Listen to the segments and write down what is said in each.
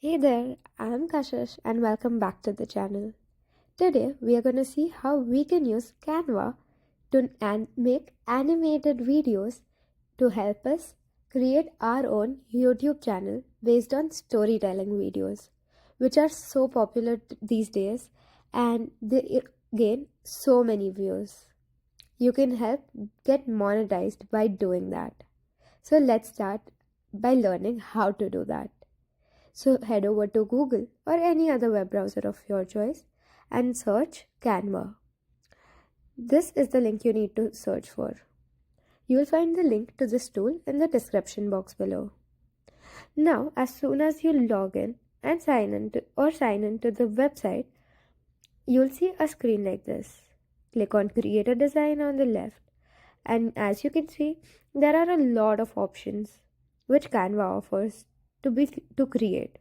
Hey there, I'm Kashish and welcome back to the channel. Today we are going to see how we can use Canva to make animated videos to help us create our own YouTube channel based on storytelling videos, which are so popular these days and they gain so many views. You can help get monetized by doing that. So let's start by learning how to do that. So head over to Google or any other web browser of your choice and search Canva. This is the link you need to search for. You will find the link to this tool in the description box below. Now, as soon as you log in and sign into the website, you'll see a screen like this. Click on Create a Design on the left, and as you can see, there are a lot of options which Canva offers to create.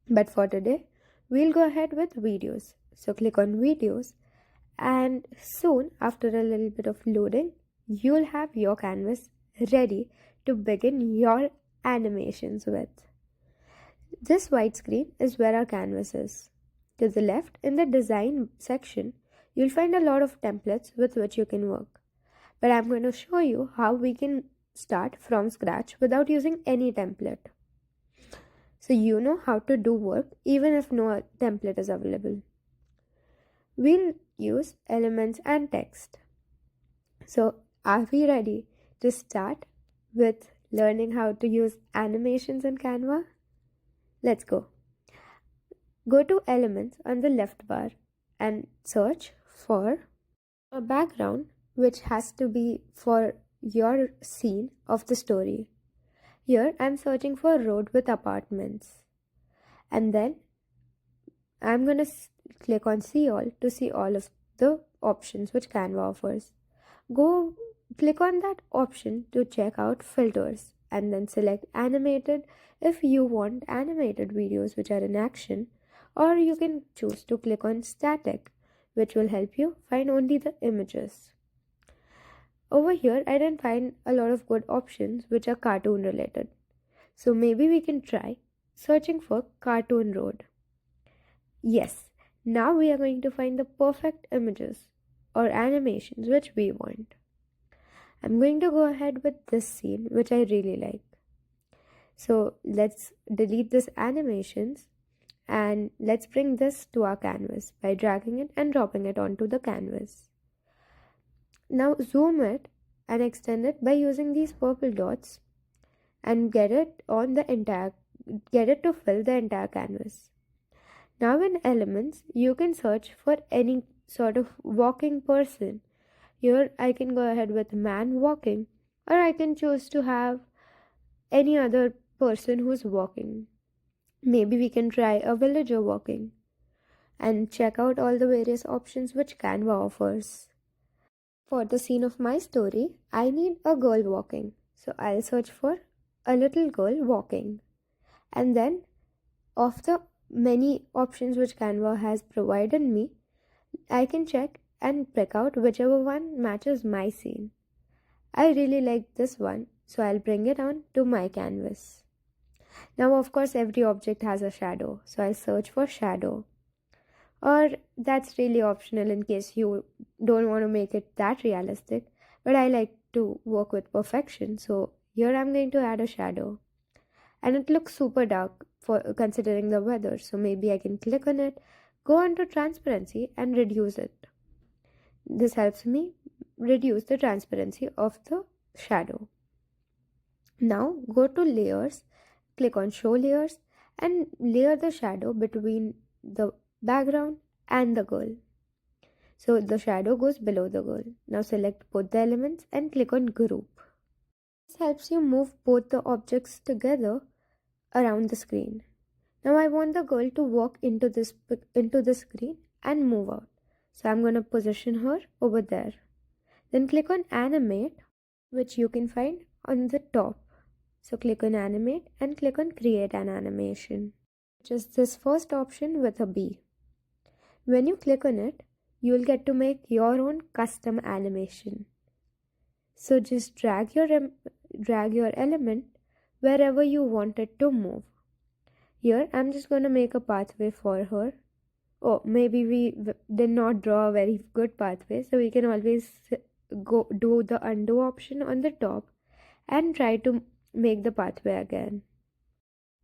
But for today, we'll go ahead with videos. So click on videos, and soon after a little bit of loading, you'll have your canvas ready to begin your animations with. This white screen is where our canvas is. To the left, in the design section, you'll find a lot of templates with which you can work. But I'm going to show you how we can start from scratch without using any template. So you know how to do work even if no template is available. We'll use elements and text. So are we ready to start with learning how to use animations in Canva? Let's go. Go to elements on the left bar and search for a background which has to be for your scene of the story. Here I'm searching for road with apartments, and then I'm going to click on see all to see all of the options which Canva offers. Click on that option to check out filters and then select animated if you want animated videos which are in action, or you can choose to click on static, which will help you find only the images. Over here, I didn't find a lot of good options which are cartoon related. So maybe we can try searching for cartoon road. Yes, now we are going to find the perfect images or animations which we want. I'm going to go ahead with this scene which I really like. So let's delete this animations and let's bring this to our canvas by dragging it and dropping it onto the canvas. Now zoom it and extend it by using these purple dots and get it to fill the entire canvas. Now in elements, you can search for any sort of walking person. Here I can go ahead with man walking, or I can choose to have any other person who's walking. Maybe we can try a villager walking and check out all the various options which Canva offers. For the scene of my story, I need a girl walking. So I'll search for a little girl walking. And then of the many options which Canva has provided me, I can check and pick out whichever one matches my scene. I really like this one, so I'll bring it on to my canvas. Now of course every object has a shadow, so I'll search for shadow. Or that's really optional in case you don't want to make it that realistic, but I like to work with perfection, so here I'm going to add a shadow. And it looks super dark for considering the weather, so maybe I can click on it, go on to transparency and reduce it. This helps me reduce the transparency of the shadow. Now go to layers, click on show layers and layer the shadow between the background and the girl. So the shadow goes below the girl. Now select both the elements and click on group. This helps you move both the objects together around the screen. Now I want the girl to walk into the screen and move out. So I'm going to position her over there. Then click on animate, which you can find on the top. So click on animate and click on create an animation, which is this first option with a B. When you click on it, you'll get to make your own custom animation. So just drag your element wherever you want it to move. Here I'm just going to make a pathway for her. Oh, maybe we did not draw a very good pathway, so we can always go do the undo option on the top and try to make the pathway again.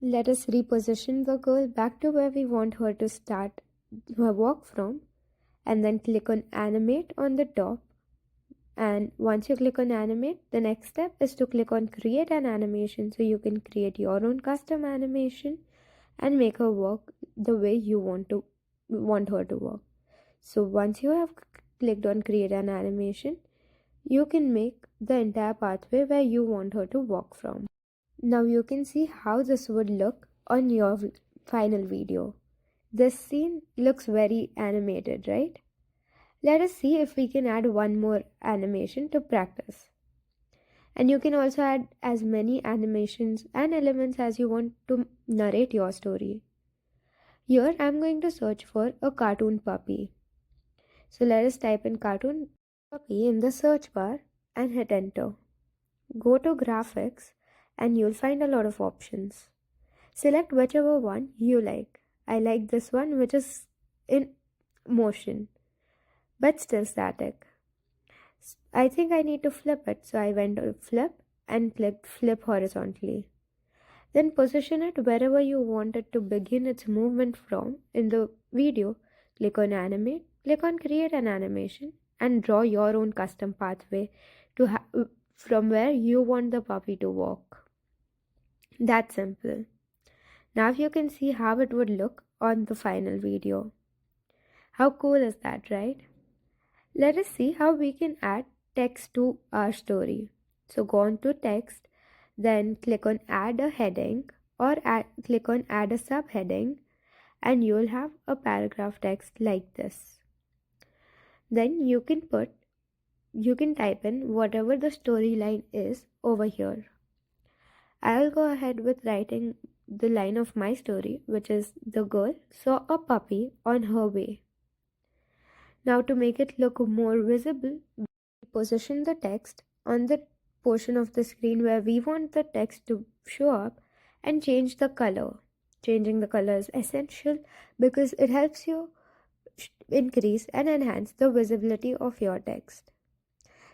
Let us reposition the girl back to where we want her to start her walk from, and then click on animate on the top. And once you click on animate, the next step is to click on create an animation, so you can create your own custom animation and make her walk the way you want her to walk. So once you have clicked on create an animation, you can make the entire pathway where you want her to walk from. Now you can see how this would look on your final video. This scene looks very animated, right? Let us see if we can add one more animation to practice. And you can also add as many animations and elements as you want to narrate your story. Here I'm going to search for a cartoon puppy. So let us type in cartoon puppy in the search bar and hit enter. Go to graphics and you'll find a lot of options. Select whichever one you like. I like this one, which is in motion but still static. I think I need to flip it, so I went to flip and clicked flip horizontally. Then position it wherever you want it to begin its movement from. In the video, click on animate, click on create an animation and draw your own custom pathway to from where you want the puppy to walk. That's simple. Now you can see how it would look on the final video. How cool is that, right? Let us see how we can add text to our story. So go on to text, then click on add a heading or click on add a subheading, and you'll have a paragraph text like this. Then you can type in whatever the storyline is over here. I'll go ahead with writing the line of my story, which is the girl saw a puppy on her way. Now to make it look more visible, we position the text on the portion of the screen where we want the text to show up and change the color. Changing the color is essential because it helps you increase and enhance the visibility of your text.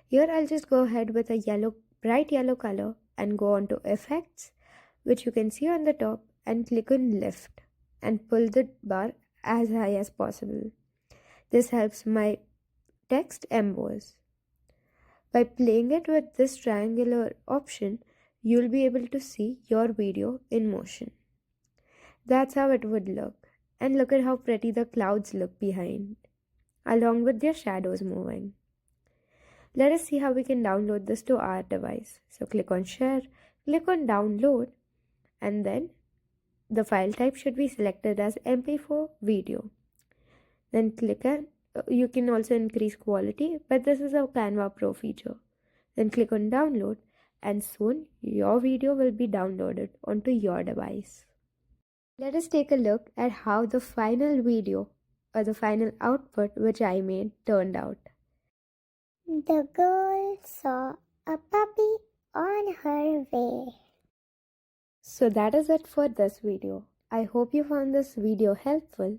Here I'll just go ahead with a bright yellow color and go on to effects, which you can see on the top, and click on lift and pull the bar as high as possible. This helps my text emboss. By playing it with this triangular option, you'll be able to see your video in motion. That's how it would look. And look at how pretty the clouds look behind, along with their shadows moving. Let us see how we can download this to our device. So click on share, click on download, and then the file type should be selected as MP4 video. Then you can also increase quality, but this is a Canva Pro feature. Then click on download, and soon your video will be downloaded onto your device. Let us take a look at how the final video or the final output which I made turned out. The girl saw a puppy on her way. So that is it for this video. I hope you found this video helpful.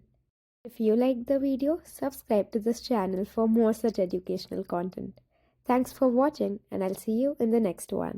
If you liked the video, subscribe to this channel for more such educational content. Thanks for watching, and I'll see you in the next one.